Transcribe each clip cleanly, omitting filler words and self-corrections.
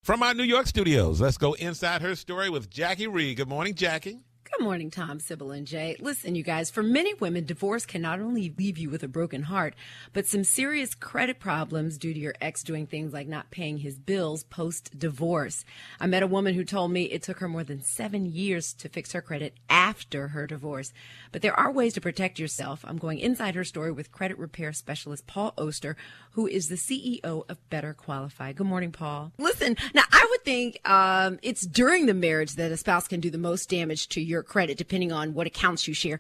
From our New York studios, let's go inside her story with Jackie Reed. Good morning, Jackie. Good morning, Tom, Sybil, and Jay. Listen, you guys, for many women, divorce can not only leave you with a broken heart, but some serious credit problems due to your ex doing things like not paying his bills post-divorce. I met a woman who told me it took her more than 7 years to fix her credit after her divorce. But there are ways to protect yourself. I'm going inside her story with credit repair specialist Paul Oster, who is the CEO of Better Qualify. Good morning, Paul. Listen, now I would think it's during the marriage that a spouse can do the most damage to your credit, depending on what accounts you share.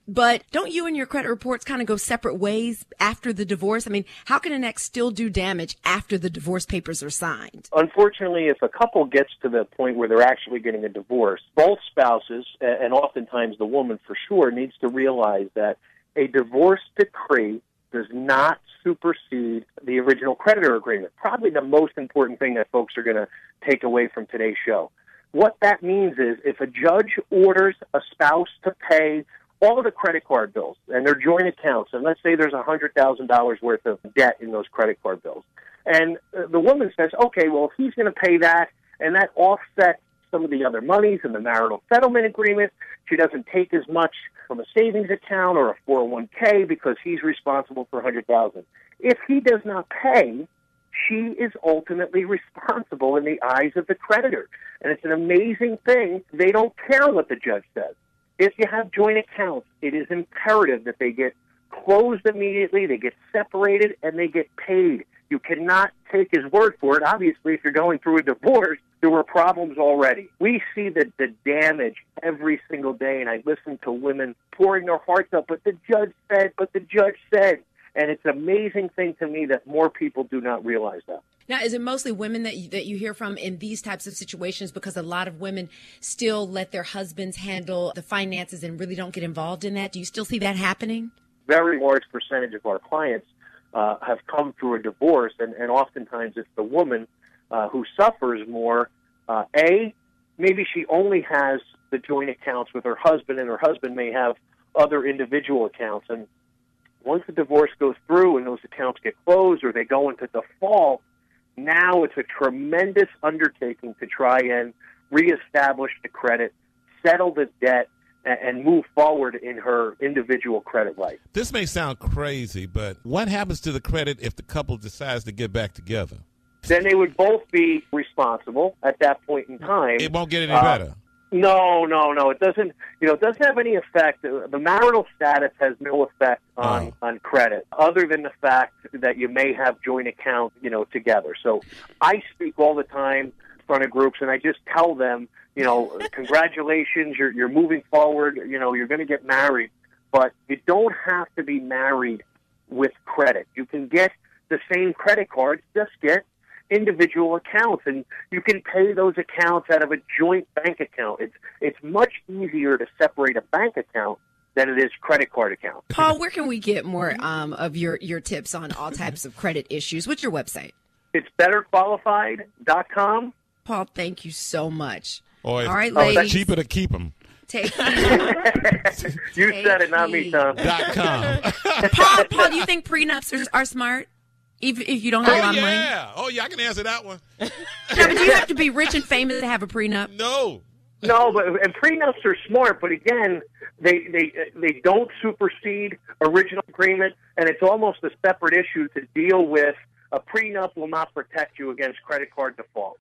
But don't you and your credit reports kind of go separate ways after the divorce? I mean, how can an ex still do damage after the divorce papers are signed? Unfortunately, if a couple gets to the point where they're actually getting a divorce, both spouses, and oftentimes the woman for sure, needs to realize that a divorce decree does not supersede the original creditor agreement. Probably the most important thing that folks are going to take away from today's show. What that means is if a judge orders a spouse to pay all of the credit card bills and their joint accounts, and let's say there's $100,000 worth of debt in those credit card bills, and the woman says, okay, well, if he's going to pay that, and that offsets some of the other monies in the marital settlement agreement, she doesn't take as much from a savings account or a 401k because he's responsible for $100,000. If he does not pay, she is ultimately responsible in the eyes of the creditor. And it's an amazing thing. They don't care what the judge says. If you have joint accounts, it is imperative that they get closed immediately, they get separated, and they get paid. You cannot take his word for it. Obviously, if you're going through a divorce, there were problems already. We see the damage every single day, and I listen to women pouring their hearts out, but the judge said. And it's an amazing thing to me that more people do not realize that. Now, is it mostly women that you hear from in these types of situations? Because a lot of women still let their husbands handle the finances and really don't get involved in that. Do you still see that happening? Very large percentage of our clients have come through a divorce, and oftentimes it's the woman who suffers more. Maybe she only has the joint accounts with her husband, and her husband may have other individual accounts. And once the divorce goes through and those accounts get closed or they go into default, now it's a tremendous undertaking to try and reestablish the credit, settle the debt, and move forward in her individual credit life. This may sound crazy, but what happens to the credit if the couple decides to get back together? Then they would both be responsible at that point in time. It won't get any better. No. It doesn't. It doesn't have any effect. The marital status has no effect on credit, other than the fact that you may have joint accounts, together. So I speak all the time in front of groups, and I just tell them, congratulations, you're moving forward. You're going to get married, but you don't have to be married with credit. You can get the same credit cards, just get individual accounts, and you can pay those accounts out of a joint bank account. It's much easier to separate a bank account than it is credit card account. Paul, where can we get more of your tips on all types of credit issues? What's your website? It's betterqualified.com. Paul, thank you so much. All right, ladies. It's cheaper to keep them. You said it, not me, Tom. .com. Paul, do you think prenups are smart? If you don't have a lot of money? I can answer that one. No, but do you have to be rich and famous to have a prenup? No, and prenups are smart, but again, they don't supersede original agreement, and it's almost a separate issue to deal with. A prenup will not protect you against credit card default.